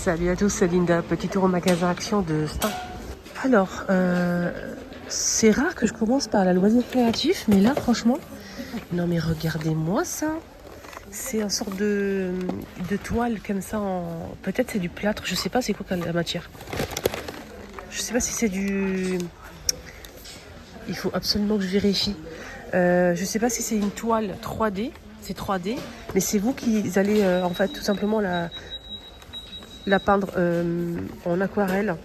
Salut à tous, c'est Linda, petit tour au magasin Action de Stein. Alors, c'est rare que je commence par la loisir créatif, mais là, franchement, non mais regardez-moi ça. C'est une sorte de toile comme ça, peut-être c'est du plâtre, je sais pas c'est quoi la matière. Je sais pas si c'est du... Il faut absolument que je vérifie. Je sais pas si c'est une toile 3D, c'est 3D, mais c'est vous qui allez en fait tout simplement la peindre en aquarelle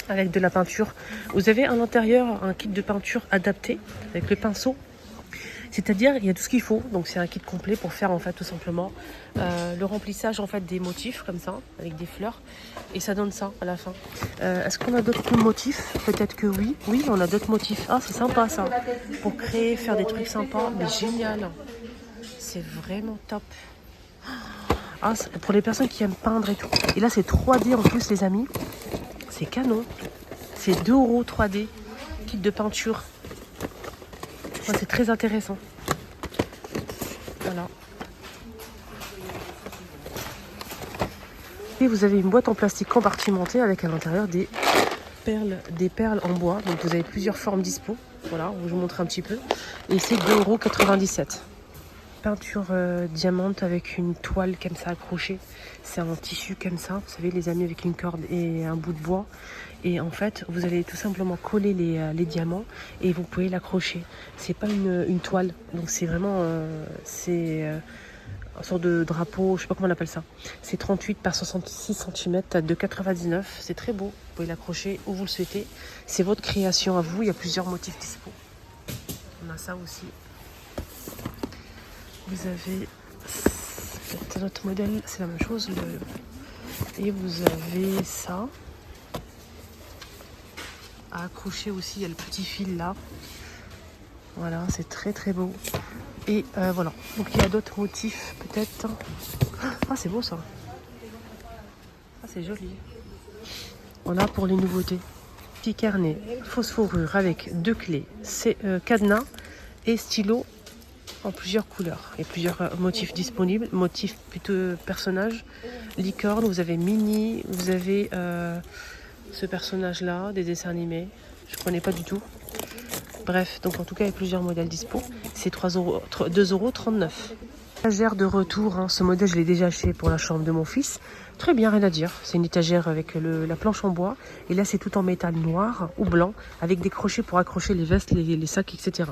avec de la peinture. Vous avez à l'intérieur un kit de peinture adapté avec le pinceau. C'est-à-dire il y a tout ce qu'il faut. Donc c'est un kit complet pour faire en fait tout simplement le remplissage en fait des motifs comme ça avec des fleurs et ça donne ça à la fin. Est-ce qu'on a d'autres motifs? Peut-être que oui. Oui, on a d'autres motifs. Ah, c'est sympa ça. Pour créer, faire des trucs sympas, mais génial. C'est vraiment top. Ah, pour les personnes qui aiment peindre et tout. Et là c'est 3D en plus les amis. C'est canon. C'est 2 € 3D. Kit de peinture. Ouais, c'est très intéressant. Voilà. Et vous avez une boîte en plastique compartimentée avec à l'intérieur des perles en bois. Donc vous avez plusieurs formes dispo. Voilà, je vous montre un petit peu. Et c'est 2,97 €. Peinture diamante avec une toile comme ça accrochée. C'est un tissu comme ça, vous savez les amis, avec une corde et un bout de bois. Et en fait, vous allez tout simplement coller les diamants et vous pouvez l'accrocher. C'est pas une toile, donc c'est vraiment une sorte de drapeau, je sais pas comment on appelle ça. C'est 38 par 66 cm à 2,99 €. C'est très beau, vous pouvez l'accrocher où vous le souhaitez. C'est votre création à vous, il y a plusieurs motifs dispo. On a ça aussi. Vous avez peut-être notre modèle, c'est la même chose. Et vous avez ça à accrocher aussi. Il y a le petit fil là. Voilà, c'est très très beau. Et voilà. Donc il y a d'autres motifs peut-être. Ah, c'est beau ça. Ah, c'est joli. Voilà pour les nouveautés. Petit carnet, fausse fourrure avec 2 clés, cadenas et stylo. En plusieurs couleurs et plusieurs motifs disponibles, motifs plutôt personnages, licorne, vous avez Minnie, vous avez ce personnage là, des dessins animés, je ne connais pas du tout. Bref, donc en tout cas il y a plusieurs modèles dispo, c'est 2,39 €. Étagère de retour, hein. Ce modèle je l'ai déjà acheté pour la chambre de mon fils. Très bien, rien à dire. C'est une étagère avec la planche en bois. Et là c'est tout en métal noir ou blanc avec des crochets pour accrocher les vestes, les sacs, etc.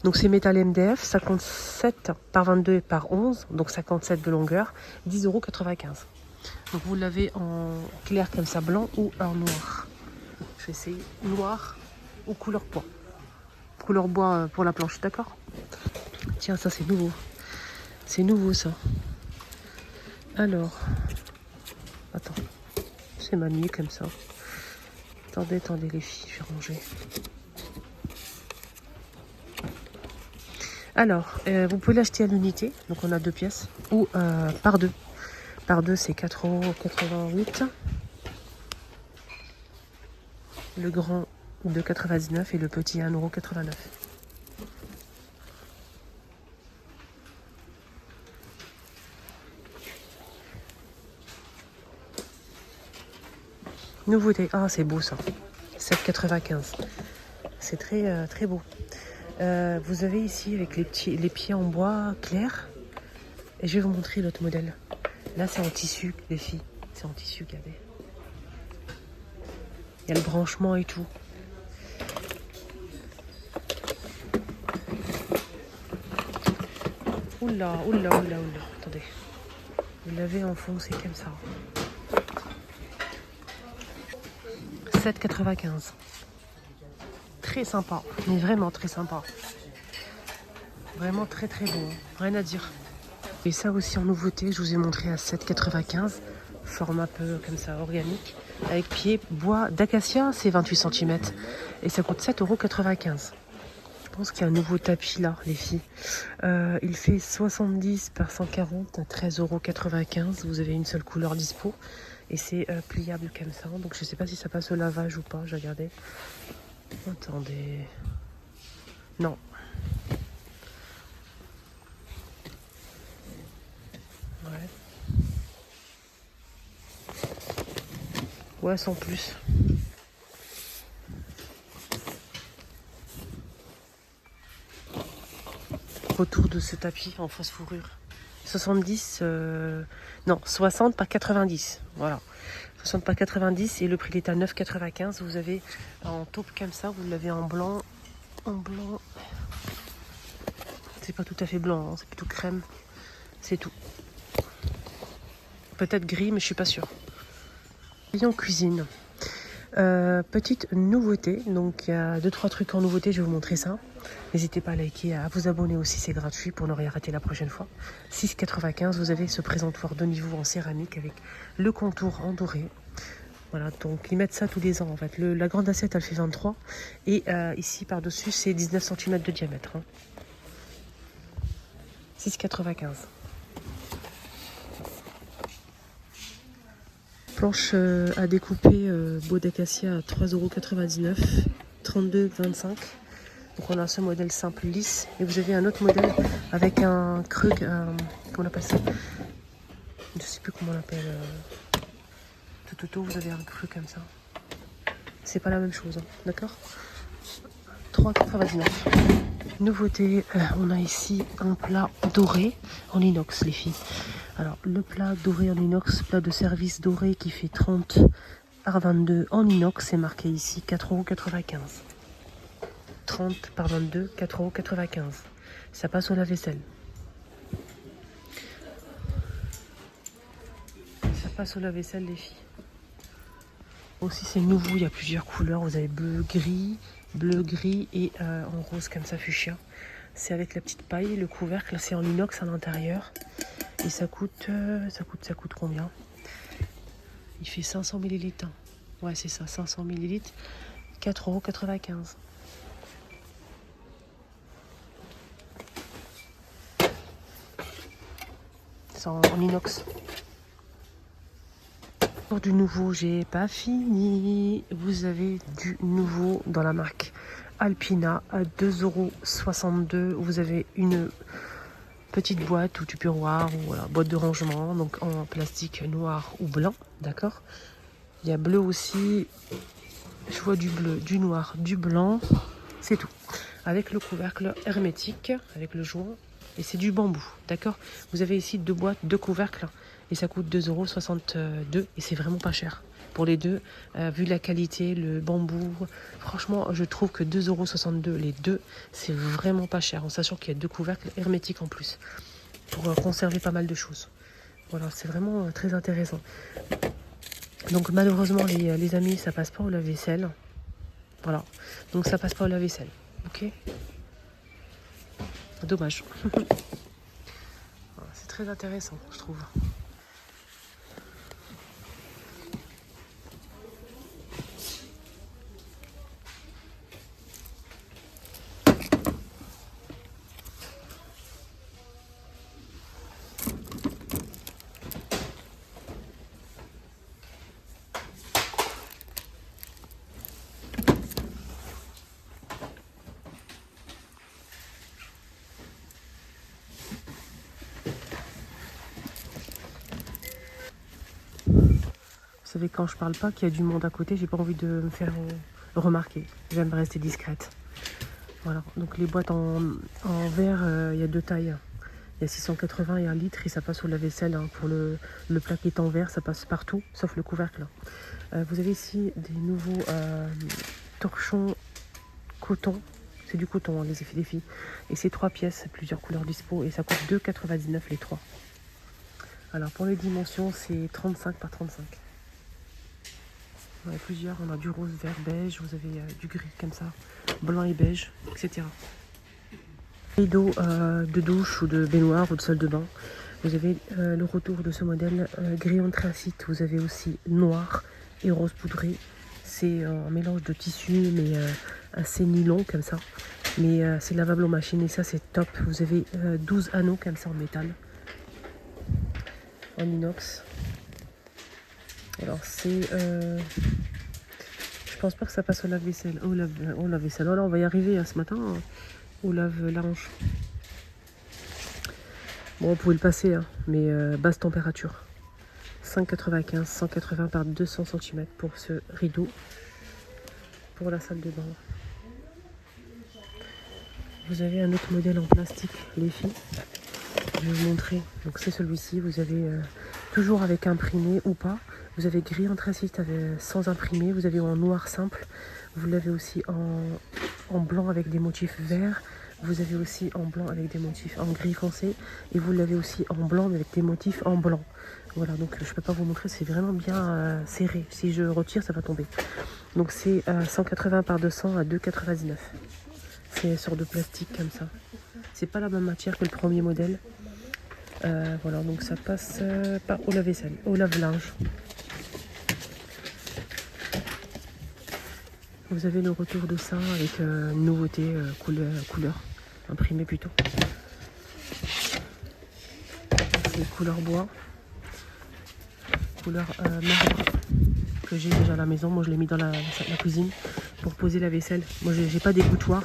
Donc c'est métal MDF, 57 par 22 par 11, donc 57 de longueur, 10,95 €. Donc vous l'avez en clair comme ça, blanc ou en noir. Je vais essayer noir ou couleur bois. Couleur bois pour la planche, d'accord? Tiens, ça c'est nouveau. C'est nouveau ça. Alors, attends, c'est manié comme ça. Attendez les filles, je vais ranger. Alors, vous pouvez l'acheter à l'unité, donc on a 2 pièces, ou par 2. Par 2 c'est 4,88 €. Le grand 2,99 € et le petit 1,89 €. Nouveauté, ah c'est beau ça, 7,95 €. C'est très très beau. Vous avez ici avec les pieds en bois clair. Et je vais vous montrer l'autre modèle. Là c'est en tissu les filles, c'est en tissu, regardez. Il y a le branchement et tout. Oula, attendez. Vous l'avez enfoncé comme ça. 7,95 €. Très sympa, mais vraiment très sympa. Vraiment très très beau, hein. Rien à dire. Et ça aussi en nouveauté, je vous ai montré à 7,95 €. Forme un peu comme ça, organique. Avec pied bois d'acacia, c'est 28 cm. Et ça coûte 7,95 €. Je pense qu'il y a un nouveau tapis là, les filles. Il fait 70 par 140 à 13,95 €. Vous avez une seule couleur dispo. Et c'est pliable comme ça. Donc je ne sais pas si ça passe au lavage ou pas. J'ai regardé. Attendez. Non. Ouais. Ouais, sans plus. Retour de ce tapis en fausse fourrure. 70, non, 60 par 90. Voilà. 60 par 90 et le prix il est à 9,95. Vous avez en taupe comme ça, vous l'avez en blanc. En blanc. C'est pas tout à fait blanc, hein, c'est plutôt crème. C'est tout. Peut-être gris, mais je suis pas sûre. Rayon cuisine. Petite nouveauté, donc il y a 2-3 trucs en nouveauté, je vais vous montrer ça. N'hésitez pas à liker, à vous abonner aussi, c'est gratuit pour ne rien rater la prochaine fois. 6,95, vous avez ce présentoir de niveau en céramique avec le contour en doré. Voilà, donc ils mettent ça tous les ans en fait. La grande assiette elle fait 23 et ici par-dessus c'est 19 cm de diamètre. Hein. 6,95. Planche à découper bois d'acacia à 3,99 €, 32,25. Donc on a ce modèle simple lisse et vous avez un autre modèle avec un creux, comment on appelle ça? Je sais plus comment on l'appelle. Tout autour vous avez un creux comme ça. C'est pas la même chose, hein, d'accord? 3,99. Nouveauté, on a ici un plat doré en inox les filles. Alors le plat doré en inox, plat de service doré qui fait 30 par 22 en inox, c'est marqué ici 4,95 €. 30 par 22, 4,95 €. Ça passe au lave-vaisselle. Ça passe au lave-vaisselle les filles. Aussi c'est nouveau, il y a plusieurs couleurs. Vous avez bleu gris et en rose comme ça fuchsia. C'est avec la petite paille, le couvercle, c'est en inox à l'intérieur. Et ça coûte combien? Il fait 500 ml. Ouais, c'est ça, 500 ml, 4,95 €. C'est en inox. Pour du nouveau, j'ai pas fini. Vous avez du nouveau dans la marque Alpina à 2,62 €. Vous avez une petite boîte ou du puroir ou voilà, boîte de rangement, donc en plastique noir ou blanc, d'accord. Il y a bleu aussi. Je vois du bleu, du noir, du blanc, c'est tout. Avec le couvercle hermétique, avec le joint, et c'est du bambou, d'accord. Vous avez ici 2 boîtes, 2 couvercles, et ça coûte 2,62 € et c'est vraiment pas cher. Pour les deux, vu la qualité, le bambou, franchement, je trouve que 2,62 € les deux, c'est vraiment pas cher, en sachant qu'il y a 2 couvercles hermétiques en plus, pour conserver pas mal de choses. Voilà, c'est vraiment très intéressant. Donc malheureusement les amis, ça passe pas au lave-vaisselle. Voilà, donc ça passe pas au lave-vaisselle, ok. Dommage. C'est très intéressant, je trouve. Vous savez, quand je parle pas, qu'il y a du monde à côté, j'ai pas envie de me faire remarquer. J'aime rester discrète. Voilà, donc les boîtes en verre, il y a 2 tailles. Il y a 680 et 1 litre et ça passe au lave-vaisselle. Hein. Pour le plat qui est en verre, ça passe partout, sauf le couvercle. Vous avez ici des nouveaux torchons coton. C'est du coton, hein, les filles. Et c'est 3 pièces, plusieurs couleurs dispo. Et ça coûte 2,99 € les 3. Alors pour les dimensions, c'est 35 par 35. On a plusieurs, on a du rose, vert, beige, vous avez du gris comme ça, blanc et beige, etc. Rideau de douche ou de baignoire ou de salle de bain. Vous avez le retour de ce modèle gris anthracite. Vous avez aussi noir et rose poudré. C'est un mélange de tissu mais assez nylon comme ça. Mais c'est lavable aux machines et ça c'est top. Vous avez 12 anneaux comme ça en métal. En inox. Alors c'est... je pense pas que ça passe au lave-vaisselle. Au lave-vaisselle. Voilà, on va y arriver ce matin. Au lave-linge. Bon, vous pouvez le passer, hein, mais basse température. 5,95, 180 par 200 cm pour ce rideau pour la salle de bain. Vous avez un autre modèle en plastique, les filles. Je vais vous montrer. Donc c'est celui-ci. Vous avez toujours avec imprimé ou pas. Vous avez gris anthracite sans imprimé. Vous avez en noir simple. Vous l'avez aussi en blanc avec des motifs verts. Vous avez aussi en blanc avec des motifs en gris foncé. Et vous l'avez aussi en blanc avec des motifs en blanc. Voilà, donc je ne peux pas vous montrer. C'est vraiment bien serré. Si je retire, ça va tomber. Donc c'est 180 par 200 à 2,99. C'est sur de plastique comme ça. C'est pas la même matière que le premier modèle. Voilà, donc ça passe par au lave-vaisselle, au lave-linge. Vous avez le retour de ça avec une nouveauté couleur imprimée plutôt. C'est couleur bois, couleur marbre que j'ai déjà à la maison. Moi je l'ai mis dans la cuisine pour poser la vaisselle. Moi j'ai pas d'égouttoir,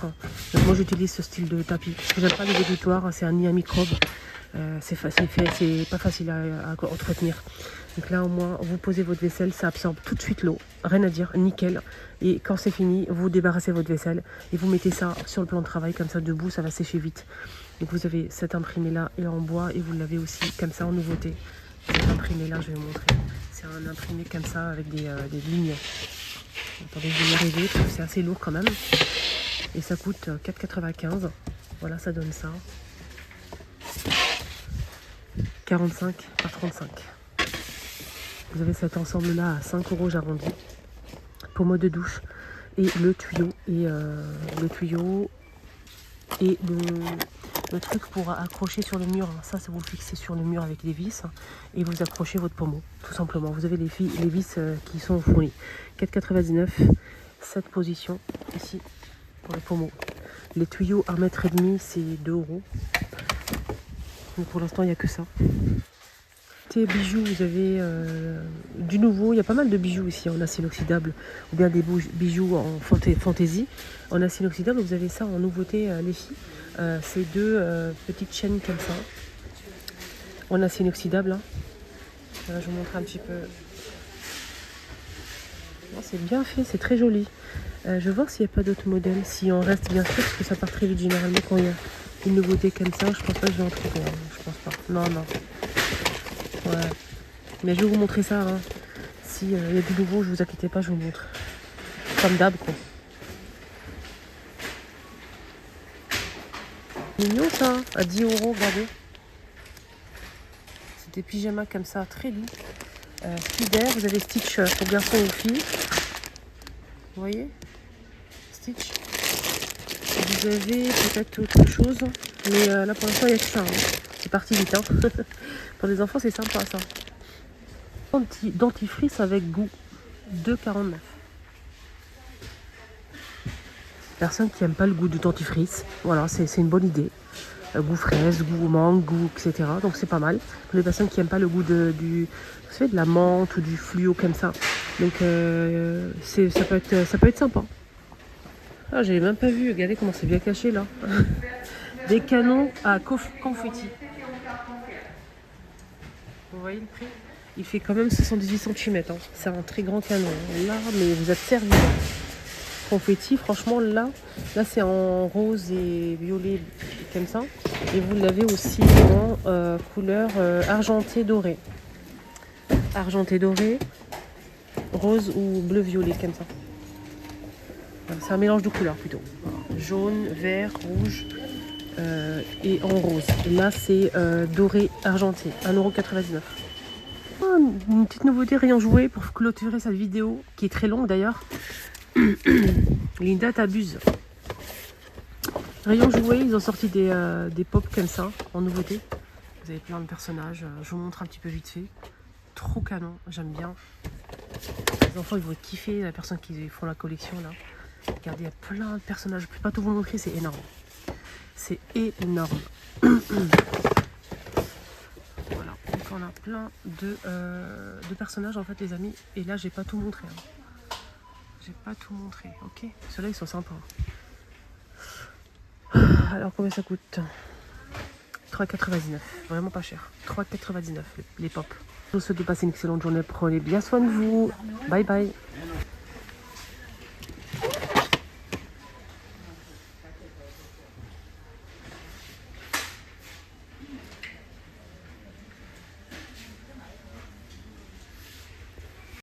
donc moi j'utilise ce style de tapis. J'aime pas les égouttoirs, c'est un nid à microbes. C'est pas facile à entretenir. Donc là au moins vous posez votre vaisselle, ça absorbe tout de suite l'eau, rien à dire, nickel. Et quand c'est fini, vous débarrassez votre vaisselle et vous mettez ça sur le plan de travail, comme ça debout, ça va sécher vite. Donc vous avez cet imprimé là et en bois, et vous l'avez aussi comme ça en nouveauté. Cet imprimé là, je vais vous montrer. C'est un imprimé comme ça avec des lignes. Attendez, je vais y arriver parce que c'est assez lourd quand même. Et ça coûte 4,95. Voilà, ça donne ça. 45 par 35. Vous avez cet ensemble là à 5 €, j'arrondis. Pommeau de douche et le tuyau et le truc pour accrocher sur le mur. Ça vous le fixez sur le mur avec des vis et vous accrochez votre pommeau tout simplement. Vous avez les vis qui sont fournies. 4,99. Cette position ici pour le pommeau. Les tuyaux 1,5 m, c'est 2 €. Mais pour l'instant, il n'y a que ça. Bijoux, vous avez du nouveau. Il y a pas mal de bijoux ici en acier inoxydable, ou bien des bijoux en fantaisie. En acier inoxydable, vous avez ça en nouveauté, les filles. C'est deux petites chaînes comme ça, en acier inoxydable. Hein. Voilà, je vous montre un petit peu. C'est bien fait, c'est très joli. Je vais voir s'il n'y a pas d'autres modèles, si on reste bien sûr, parce que ça part très vite généralement quand il y a une nouveauté comme ça. Je pense pas que je vais en trouver. Hein. Je pense pas. Non. Ouais. Mais je vais vous montrer ça. Hein. S'il y a du nouveau, je vous inquiétez pas, je vous montre. Comme d'hab, quoi. Mignon ça, à 10 €, regardez. C'est des pyjamas comme ça, très doux. Spider, vous avez Stitch pour garçons et filles. Vous voyez, Stitch. Vous avez peut-être autre chose, mais là pour l'instant il n'y a que ça. Hein. C'est parti vite. Hein. Pour les enfants, c'est sympa ça. Dentifrice avec goût, 2,49. Personne qui n'aime pas le goût du dentifrice. Voilà, c'est une bonne idée. Goût fraise, goût mangue, goût etc. Donc c'est pas mal. Pour les personnes qui n'aiment pas le goût de la menthe ou du fluo comme ça. Donc ça peut être sympa. Ah, j'avais même pas vu. Regardez comment c'est bien caché là. Des canons à confetti. Vous voyez le prix? Il fait quand même 78 cm. Hein. C'est un très grand canon. Là, mais vous êtes servi. Confetti, franchement, là c'est en rose et violet comme ça. Et vous l'avez aussi en couleur argenté doré. Argenté doré, rose ou bleu violet comme ça. C'est un mélange de couleurs plutôt. Jaune, vert, rouge et en rose. Et là c'est doré argenté, 1,99 €. Une petite nouveauté rayon jouet pour clôturer cette vidéo qui est très longue d'ailleurs. Linda t'abuse. Rayon jouet, ils ont sorti des pop comme ça en nouveauté. Vous avez plein de personnages. Je vous montre un petit peu vite fait. Trop canon, j'aime bien. Les enfants ils vont kiffer, la personne qui font la collection là. Regardez, il y a plein de personnages. Je ne peux pas tout vous montrer, c'est énorme. C'est énorme. Voilà, donc on a plein de personnages en fait les amis. Et là j'ai pas tout montré. Hein. J'ai pas tout montré, ok. Ceux-là ils sont sympas. Alors combien ça coûte? 3,99, vraiment pas cher. 3,99 les pop. Je vous souhaite de passer une excellente journée. Prenez bien soin de vous. Bye bye.